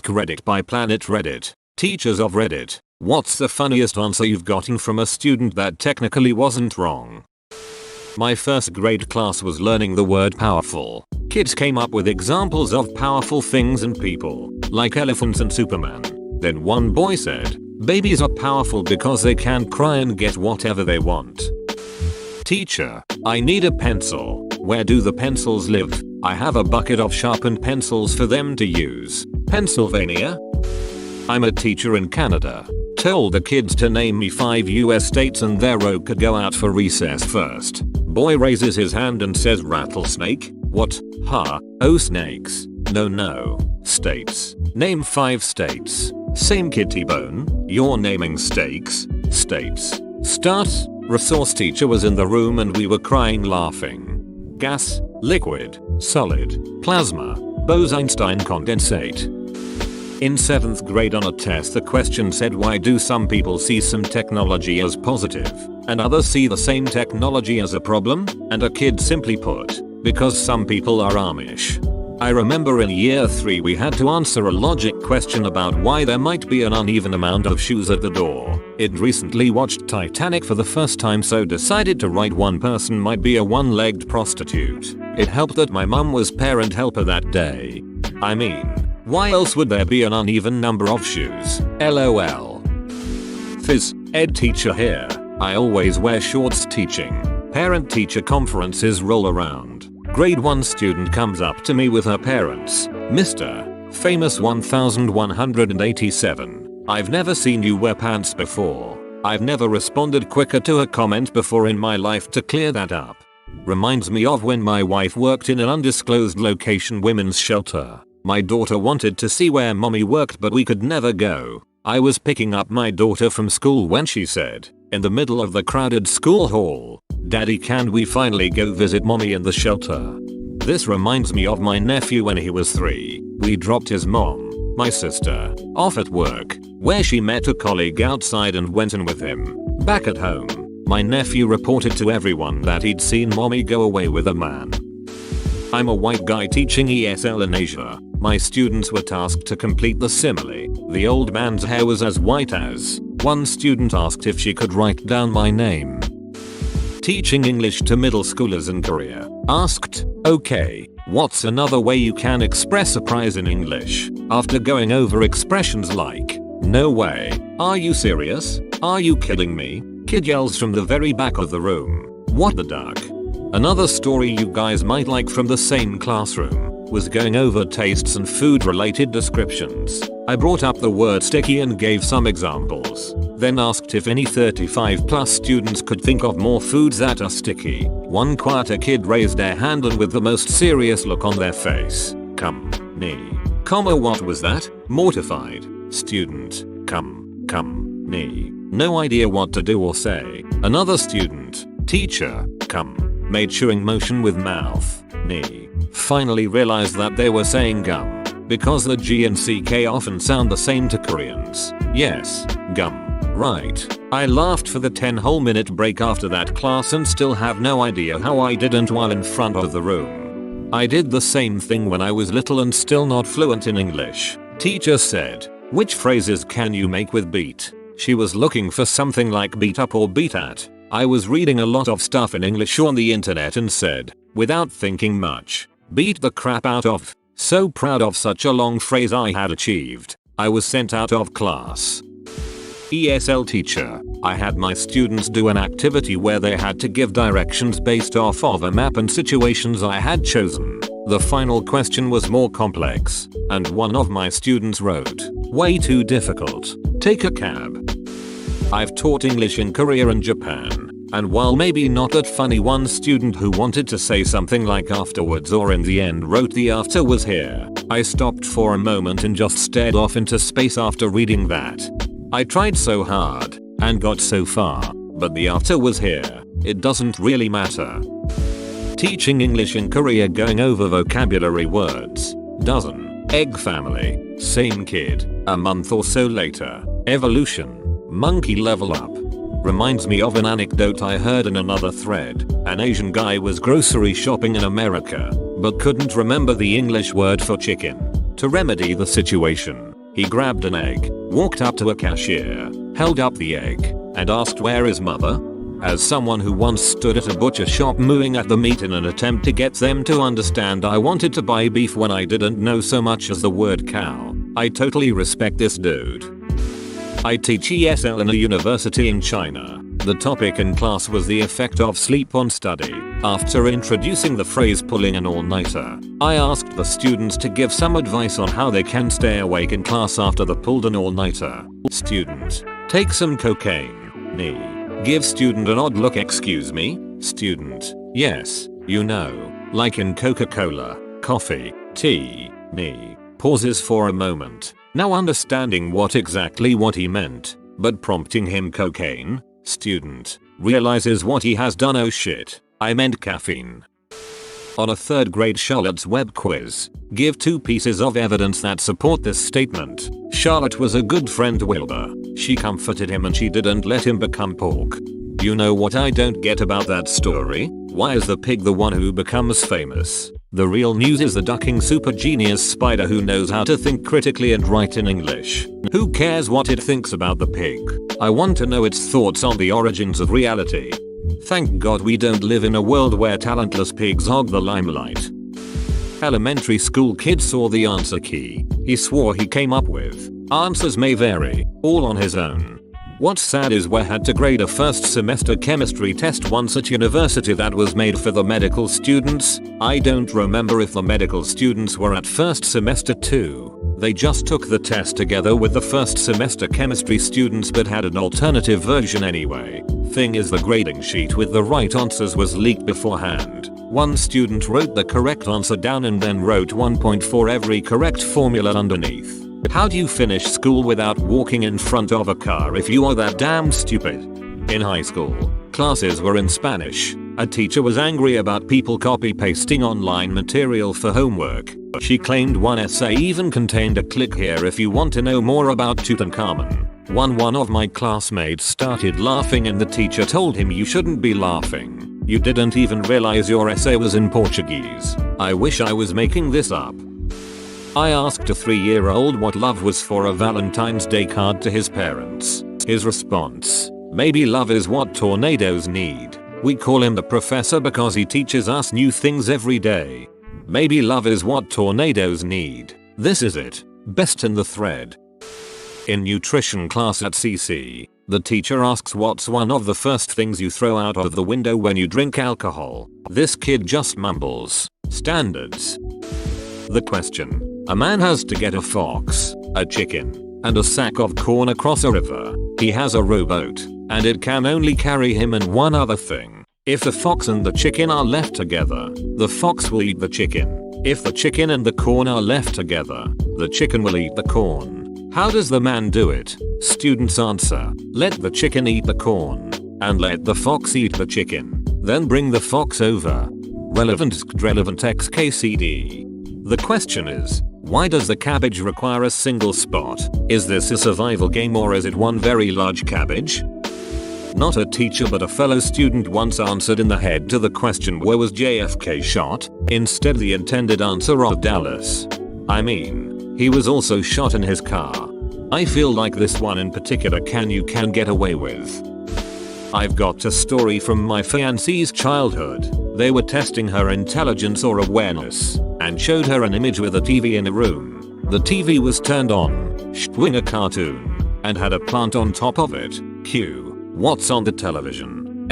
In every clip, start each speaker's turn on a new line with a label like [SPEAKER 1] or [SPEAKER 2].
[SPEAKER 1] AskReddit by Planet Reddit. Teachers of Reddit, what's the funniest answer you've gotten from a student that technically wasn't wrong? My first grade class was learning the word powerful. Kids came up with examples of powerful things and people, like elephants and Superman. Then one boy said, babies are powerful because they can cry and get whatever they want. Teacher, I need a pencil. Where do the pencils live? I have a bucket of sharpened pencils for them to use. Pennsylvania? I'm a teacher in Canada. Told the kids to name me 5 US states and their rogue could go out for recess first. Boy raises his hand and says rattlesnake. What? Huh? Oh, snakes. No. States. Name 5 states. Same kid T-Bone. You're naming steaks. States. Start. Resource teacher was in the room and we were crying laughing. Gas, liquid, solid, plasma, Bose-Einstein condensate. In 7th grade on a test the question said, why do some people see some technology as positive and others see the same technology as a problem? And a kid simply put, because some people are Amish. I remember in year 3 we had to answer a logic question about why there might be an uneven amount of shoes at the door. I'd recently watched Titanic for the first time, so decided to write one person might be a one-legged prostitute. It helped that my mum was parent helper that day. I mean, why else would there be an uneven number of shoes? LOL. Phys. Ed teacher here. I always wear shorts teaching. Parent-teacher conferences roll around. Grade 1 student comes up to me with her parents. Mr. Famous 1187. I've never seen you wear pants before. I've never responded quicker to a comment before in my life to clear that up. Reminds me of when my wife worked in an undisclosed location women's shelter. My daughter wanted to see where mommy worked but we could never go. I was picking up my daughter from school when she said, in the middle of the crowded school hall, Daddy, can we finally go visit mommy in the shelter? This reminds me of my nephew when he was 3. We dropped his mom, my sister, off at work, where she met a colleague outside and went in with him. Back at home, my nephew reported to everyone that he'd seen mommy go away with a man. I'm a white guy teaching ESL in Asia. My students were tasked to complete the simile. The old man's hair was as white as. One student asked if she could write down my name. Teaching English to middle schoolers in Korea. Asked, okay, what's another way you can express surprise in English? After going over expressions like, no way, are you serious? Are you kidding me? Kid yells from the very back of the room. What the duck? Another story you guys might like from the same classroom was going over tastes and food related descriptions. I brought up the word sticky and gave some examples, then asked if any 35+ students could think of more foods that are sticky. One quieter kid raised their hand and with the most serious look on their face, me. What was that? Mortified. Student, me. No idea what to do or say. Another student, teacher, made chewing motion with mouth, me. Finally realized that they were saying gum, because the G and CK often sound the same to Koreans. Yes, gum. Right. I laughed for the 10 whole minute break after that class and still have no idea how I didn't while in front of the room. I did the same thing when I was little and still not fluent in English. Teacher said, which phrases can you make with beat? She was looking for something like beat up or beat at. I was reading a lot of stuff in English on the internet and said, without thinking much, beat the crap out of. So proud of such a long phrase I had achieved. I was sent out of class. ESL teacher. I had my students do an activity where they had to give directions based off of a map and situations I had chosen. The final question was more complex, and one of my students wrote, way too difficult. Take a cab. I've taught English in Korea and Japan, and while maybe not that funny, one student who wanted to say something like afterwards or in the end wrote the after was here. I stopped for a moment and just stared off into space after reading that. I tried so hard and got so far, but the after was here. It doesn't really matter. Teaching English in Korea going over vocabulary words. Dozen. Egg family. Same kid. A month or so later. Evolution. Monkey level up. Reminds me of an anecdote I heard in another thread. An Asian guy was grocery shopping in America, but couldn't remember the English word for chicken. To remedy the situation, He grabbed an egg, walked up to a cashier, held up the egg, and asked where is mother? As someone who once stood at a butcher shop mooing at the meat in an attempt to get them to understand I wanted to buy beef when I didn't know so much as the word cow, I totally respect this dude. I teach ESL in a university in China. The topic in class was the effect of sleep on study. After introducing the phrase pulling an all-nighter, I asked the students to give some advice on how they can stay awake in class after the pulled an all-nighter. Student: take some cocaine. Me. Give student an odd look. Excuse me? Student: yes, you know, like in Coca-Cola, coffee, tea. Me. Pauses for a moment, now understanding what he meant, but prompting him cocaine. Student realizes what he has done. Oh shit, I meant caffeine. On a 3rd grade Charlotte's web quiz, give 2 pieces of evidence that support this statement. Charlotte was a good friend to Wilbur. She comforted him and she didn't let him become pork. You know what I don't get about that story? Why is the pig the one who becomes famous? The real news is the ducking super genius spider who knows how to think critically and write in English. Who cares what it thinks about the pig? I want to know its thoughts on the origins of reality. Thank God we don't live in a world where talentless pigs hog the limelight. Elementary school kid saw the answer key. He swore he came up with. Answers may vary, all on his own. What's sad is we had to grade a 1st semester chemistry test once at university that was made for the medical students. I don't remember if the medical students were at 1st semester too. They just took the test together with the 1st semester chemistry students but had an alternative version anyway. Thing is, the grading sheet with the right answers was leaked beforehand. One student wrote the correct answer down and then wrote 1 for every correct formula underneath. How do you finish school without walking in front of a car if you are that damn stupid? In high school, classes were in Spanish. A teacher was angry about people copy-pasting online material for homework. She claimed one essay even contained a click here if you want to know more about Tutankhamun. One of my classmates started laughing and the teacher told him you shouldn't be laughing. You didn't even realize your essay was in Portuguese. I wish I was making this up. I asked a 3-year-old what love was for a Valentine's Day card to his parents. His response: maybe love is what tornadoes need. We call him the professor because he teaches us new things every day. Maybe love is what tornadoes need. This is it. Best in the thread. In nutrition class at CC, the teacher asks what's one of the first things you throw out of the window when you drink alcohol. This kid just mumbles, standards. The question: a man has to get a fox, a chicken, and a sack of corn across a river. He has a rowboat, and it can only carry him and one other thing. If the fox and the chicken are left together, the fox will eat the chicken. If the chicken and the corn are left together, the chicken will eat the corn. How does the man do it? Students answer: let the chicken eat the corn, and let the fox eat the chicken. Then bring the fox over. Relevant XKCD. The question is, why does the cabbage require a single spot? Is this a survival game or is it one very large cabbage? Not a teacher but a fellow student once answered in the head to the question where was JFK shot, instead the intended answer of Dallas. I mean, he was also shot in his car. I feel like this one in particular you can get away with. I've got a story from my fiancee's childhood. They were testing her intelligence or awareness, and showed her an image with a TV in a room. The TV was turned on, showing a cartoon, and had a plant on top of it. Q. What's on the television?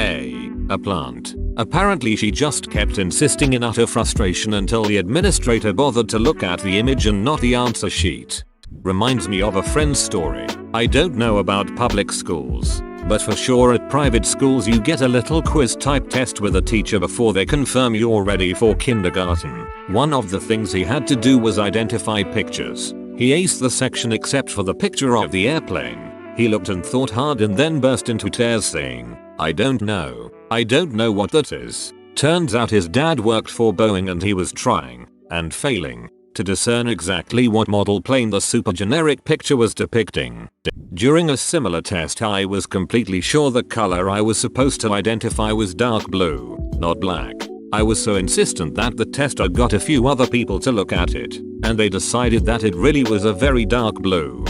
[SPEAKER 1] A plant. Apparently she just kept insisting in utter frustration until the administrator bothered to look at the image and not the answer sheet. Reminds me of a friend's story. I don't know about public schools, but for sure at private schools you get a little quiz type test with a teacher before they confirm you're ready for kindergarten. One of the things he had to do was identify pictures. He aced the section except for the picture of the airplane. He looked and thought hard and then burst into tears saying, I don't know what that is. Turns out his dad worked for Boeing and he was trying, and failing, to discern exactly what model plane the super generic picture was depicting. During a similar test I was completely sure the color I was supposed to identify was dark blue, not black. I was so insistent that the tester got a few other people to look at it, and they decided that it really was a very dark blue.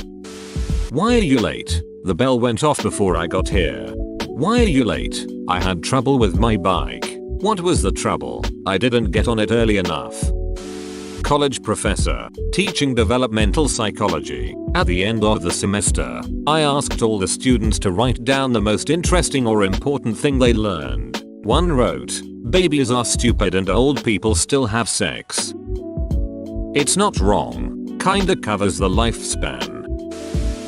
[SPEAKER 1] Why are you late? The bell went off before I got here. Why are you late? I had trouble with my bike. What was the trouble? I didn't get on it early enough. College professor, teaching developmental psychology. At the end of the semester, I asked all the students to write down the most interesting or important thing they learned. One wrote, "Babies are stupid and old people still have sex." It's not wrong. Kinda covers the lifespan.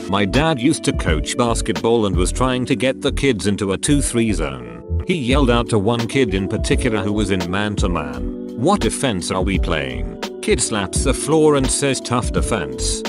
[SPEAKER 1] My dad used to coach basketball and was trying to get the kids into a 2-3 zone. He yelled out to one kid in particular who was in man-to-man, "What defense are we playing?" Kid slaps the floor and says, "Tough defense."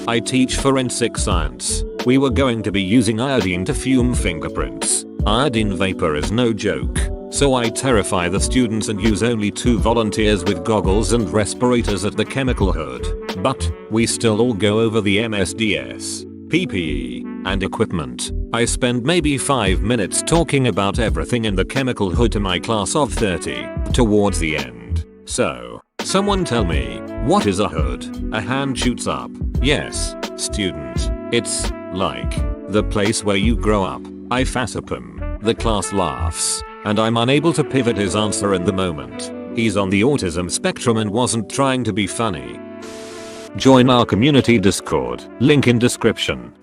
[SPEAKER 1] I teach forensic science. We were going to be using iodine to fume fingerprints. Iodine vapor is no joke. So I terrify the students and use only 2 volunteers with goggles and respirators at the chemical hood. But we still all go over the MSDS, PPE, and equipment. I spend maybe 5 minutes talking about everything in the chemical hood to my class of 30 towards the end. So, someone tell me, what is a hood? A hand shoots up. Yes, student. It's like the place where you grow up. I facepalm. The class laughs, and I'm unable to pivot his answer in the moment. He's on the autism spectrum and wasn't trying to be funny. Join our community Discord, link in description.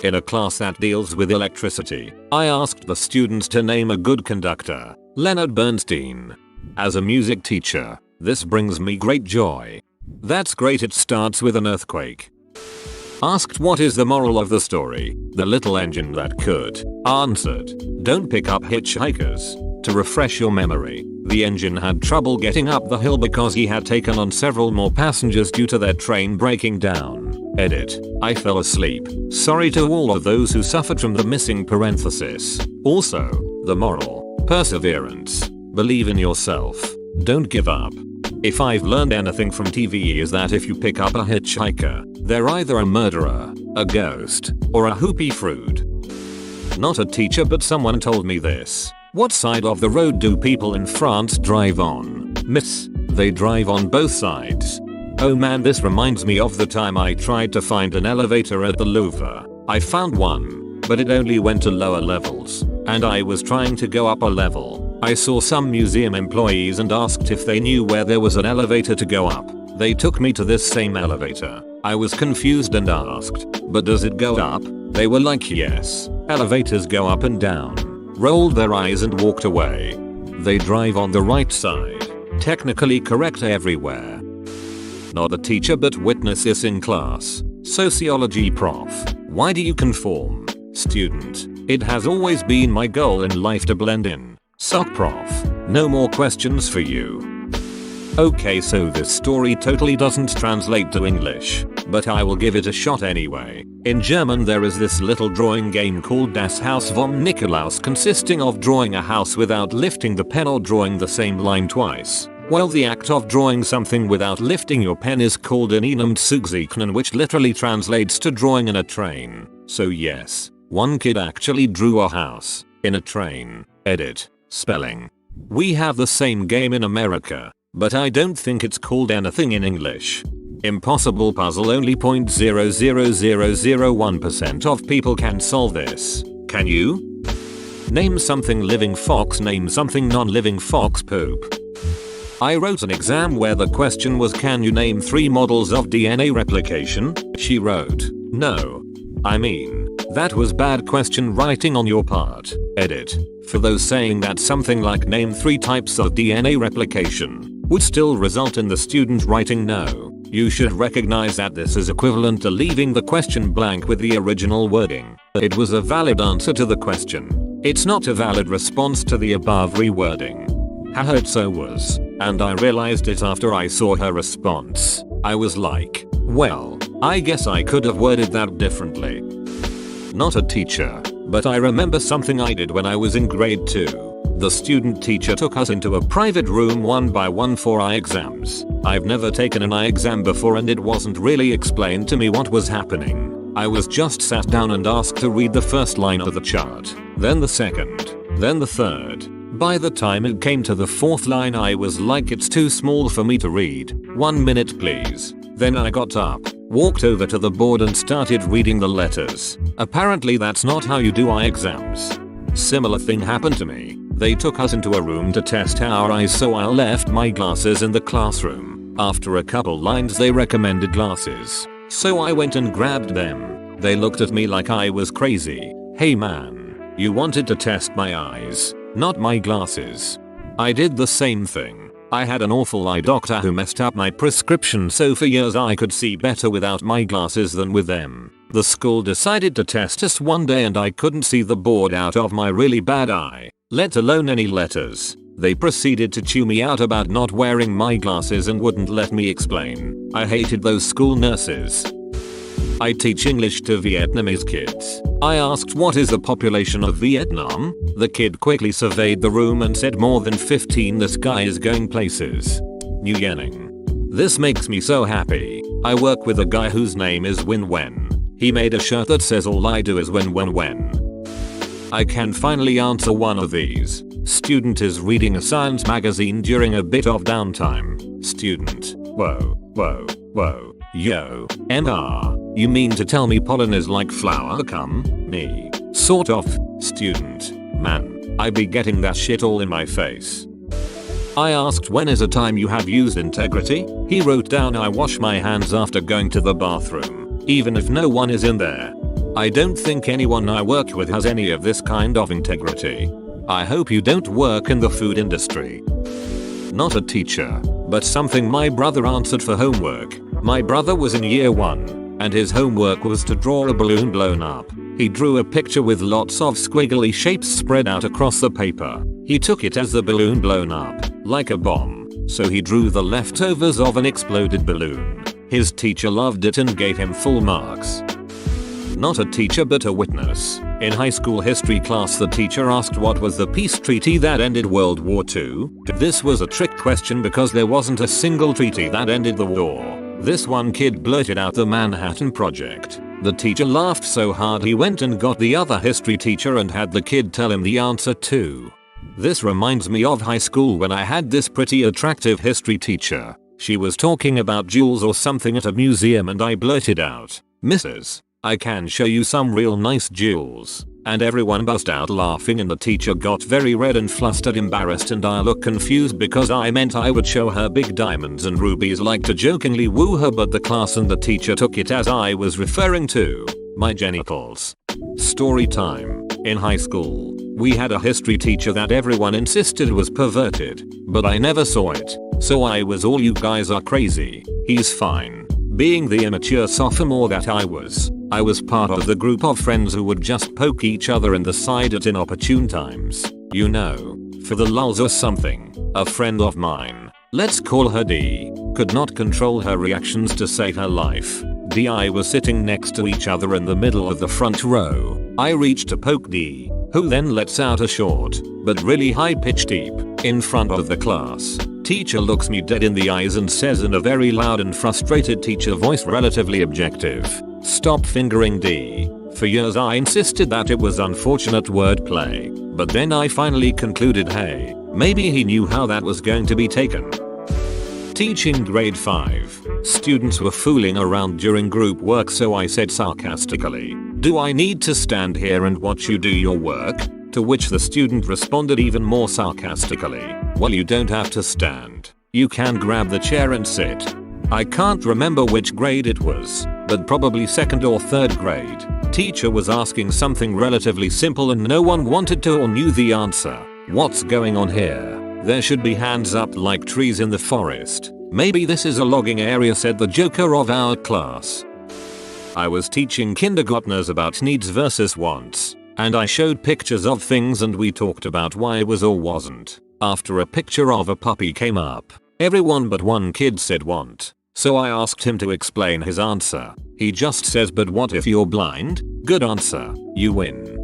[SPEAKER 1] In a class that deals with electricity, I asked the students to name a good conductor, Leonard Bernstein. As a music teacher, this brings me great joy. That's great, it starts with an earthquake. Asked what is the moral of the story, The Little Engine That Could. Answered, don't pick up hitchhikers. To refresh your memory, the engine had trouble getting up the hill because he had taken on several more passengers due to their train breaking down. Edit. I fell asleep. Sorry to all of those who suffered from the missing parenthesis. Also, the moral, perseverance. Believe in yourself. Don't give up. If I've learned anything from TV is that if you pick up a hitchhiker, they're either a murderer, a ghost, or a hoopy fruit. Not a teacher, but someone told me this. What side of the road do people in France drive on? Miss, they drive on both sides. Oh man, this reminds me of the time I tried to find an elevator at the Louvre. I found one, but it only went to lower levels, and I was trying to go up a level. I saw some museum employees and asked if they knew where there was an elevator to go up. They took me to this same elevator. I was confused and asked, but does it go up? They were like, yes, elevators go up and down. Rolled their eyes and walked away. They drive on the right side. Technically correct everywhere. Not a teacher but witness this in class. Sociology prof. Why do you conform? Student. It has always been my goal in life to blend in. Sock prof. No more questions for you. Okay, so this story totally doesn't translate to English, but I will give it a shot anyway. In German there is this little drawing game called Das Haus vom Nikolaus, consisting of drawing a house without lifting the pen or drawing the same line twice. Well, the act of drawing something without lifting your pen is called an Zugzeichnen, which literally translates to drawing in a train. So yes, one kid actually drew a house in a train. Edit. Spelling. We have the same game in America, but I don't think it's called anything in English. Impossible puzzle, only 0.00001% of people can solve this. Can you? Name something living fox, name something non-living fox poop. I wrote an exam where the question was, can you name 3 models of DNA replication? She wrote, no. I mean, that was bad question writing on your part. Edit. For those saying that something like name 3 types of DNA replication would still result in the student writing no, you should recognize that this is equivalent to leaving the question blank with the original wording. It was a valid answer to the question. It's not a valid response to the above rewording. Haha, it so was, and I realized it after I saw her response. I was like, well, I guess I could have worded that differently. Not a teacher, but I remember something I did when I was in grade 2. The student teacher took us into a private room one by one for eye exams. I've never taken an eye exam before and it wasn't really explained to me what was happening. I was just sat down and asked to read the first line of the chart, then the second, then the third. By the time it came to the 4th line I was like, it's too small for me to read. 1 minute please. Then I got up, walked over to the board and started reading the letters. Apparently that's not how you do eye exams. Similar thing happened to me. They took us into a room to test our eyes, so I left my glasses in the classroom. After a couple lines they recommended glasses. So I went and grabbed them. They looked at me like I was crazy. Hey man, you wanted to test my eyes, not my glasses. I did the same thing. I had an awful eye doctor who messed up my prescription, so for years I could see better without my glasses than with them. The school decided to test us one day and I couldn't see the board out of my really bad eye, let alone any letters. They proceeded to chew me out about not wearing my glasses and wouldn't let me explain. I hated those school nurses. I teach English to Vietnamese kids. I asked what is the population of Vietnam? The kid quickly surveyed the room and said more than 15. This guy is going places. New Yening. This makes me so happy. I work with a guy whose name is Win Wen. He made a shirt that says all I do is win when when. I can finally answer one of these. Student is reading a science magazine during a bit of downtime. Student. Whoa, whoa, whoa. Yo, MR, you mean to tell me pollen is like flower cum? Me. Sort of. Student. Man, I be getting that shit all in my face. I asked when is a time you have used integrity? He wrote down I wash my hands after going to the bathroom, even if no one is in there. I don't think anyone I work with has any of this kind of integrity. I hope you don't work in the food industry. Not a teacher, but something my brother answered for homework. My brother was in year 1, and his homework was to draw a balloon blown up. He drew a picture with lots of squiggly shapes spread out across the paper. He took it as the balloon blown up, like a bomb, so he drew the leftovers of an exploded balloon. His teacher loved it and gave him full marks. Not a teacher but a witness. In high school history class the teacher asked what was the peace treaty that ended World War II. This was a trick question because there wasn't a single treaty that ended the war. This one kid blurted out the Manhattan Project. The teacher laughed so hard he went and got the other history teacher and had the kid tell him the answer too. This reminds me of high school when I had this pretty attractive history teacher. She was talking about jewels or something at a museum and I blurted out, "Mrs. I can show you some real nice jewels." And everyone burst out laughing and the teacher got very red and flustered, embarrassed, and I looked confused because I meant I would show her big diamonds and rubies, like to jokingly woo her, but the class and the teacher took it as I was referring to my genitals. Story time. In high school, we had a history teacher that everyone insisted was perverted, but I never saw it, so I was all "you guys are crazy, he's fine." Being the immature sophomore that I was part of the group of friends who would just poke each other in the side at inopportune times. You know, for the lulz or something. A friend of mine, let's call her D, could not control her reactions to save her life. D and I were sitting next to each other in the middle of the front row. I reached to poke D, who then lets out a short, but really high-pitched "deep" in front of the class. Teacher looks me dead in the eyes and says in a very loud and frustrated teacher voice, relatively objective, "Stop fingering D." For years I insisted that it was unfortunate wordplay, but then I finally concluded, hey, maybe he knew how that was going to be taken. Teaching grade 5. Students were fooling around during group work, so I said sarcastically, "Do I need to stand here and watch you do your work?" To which the student responded even more sarcastically, "Well, you don't have to stand. You can grab the chair and sit." I can't remember which grade it was, but probably 2nd or 3rd grade. Teacher was asking something relatively simple and no one wanted to or knew the answer. What's going on here? There should be hands up like trees in the forest. Maybe this is a logging area, said the joker of our class. I was teaching kindergartners about needs versus wants, and I showed pictures of things and we talked about why it was or wasn't. After a picture of a puppy came up, everyone but one kid said want. So I asked him to explain his answer. He just says, "But what if you're blind?" Good answer. You win.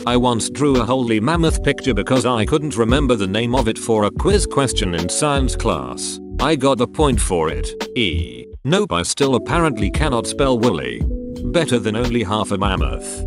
[SPEAKER 1] I once drew a holy mammoth picture because I couldn't remember the name of it for a quiz question in science class. I got a point for it. Nope, I still apparently cannot spell woolly. Better than only half a mammoth.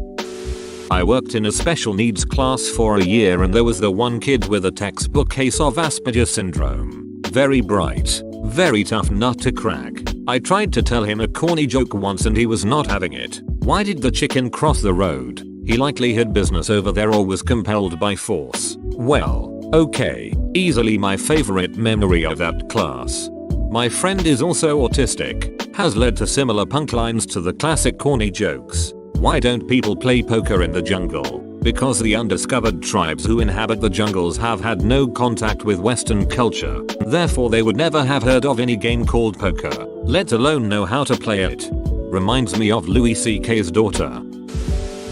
[SPEAKER 1] I worked in a special needs class for a year and there was the one kid with a textbook case of Asperger's syndrome. Very bright, very tough nut to crack. I tried to tell him a corny joke once and he was not having it. Why did the chicken cross the road? He likely had business over there or was compelled by force. Well, okay, easily my favorite memory of that class. My friend is also autistic, has led to similar punchlines to the classic corny jokes. Why don't people play poker in the jungle? Because the undiscovered tribes who inhabit the jungles have had no contact with Western culture. Therefore they would never have heard of any game called poker, let alone know how to play it. Reminds me of Louis C.K.'s daughter.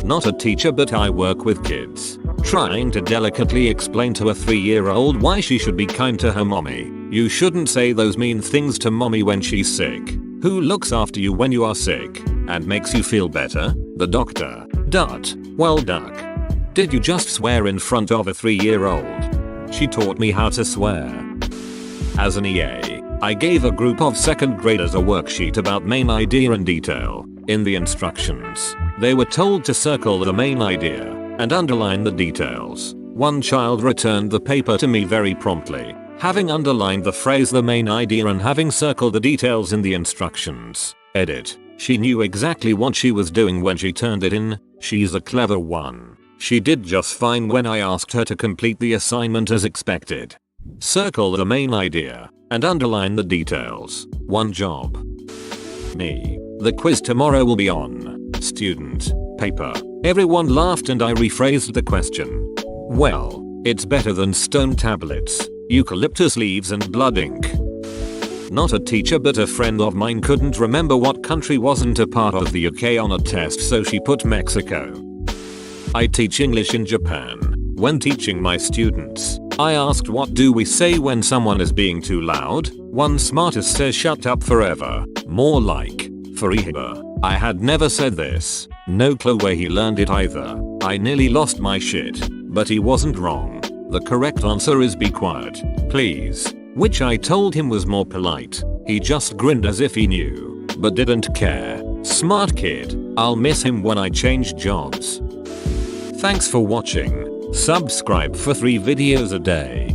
[SPEAKER 1] Not a teacher but I work with kids. Trying to delicately explain to a 3-year-old why she should be kind to her mommy. You shouldn't say those mean things to mommy when she's sick. Who looks after you when you are sick and makes you feel better? The doctor. Dot. Well, duck. Did you just swear in front of a 3-year-old? She taught me how to swear. As an EA, I gave a group of 2nd graders a worksheet about main idea in detail. In the instructions, they were told to circle the main idea and underline the details. One child returned the paper to me very promptly, having underlined the phrase the main idea and having circled the details in the instructions. Edit. She knew exactly what she was doing when she turned it in. She's a clever one. She did just fine when I asked her to complete the assignment as expected. Circle the main idea and underline the details. One job. Me. The quiz tomorrow will be on student paper. Everyone laughed and I rephrased the question. Well, it's better than stone tablets, eucalyptus leaves and blood ink. Not a teacher but a friend of mine couldn't remember what country wasn't a part of the UK on a test so she put Mexico. I teach English in Japan. When teaching my students, I asked what do we say when someone is being too loud? One smartest says shut up forever. More like, forever. I had never said this. No clue where he learned it either. I nearly lost my shit. But he wasn't wrong. The correct answer is be quiet, please. Which I told him was more polite. He just grinned as if he knew, but didn't care. Smart kid. I'll miss him when I change jobs. Thanks for watching. Subscribe for 3 videos a day.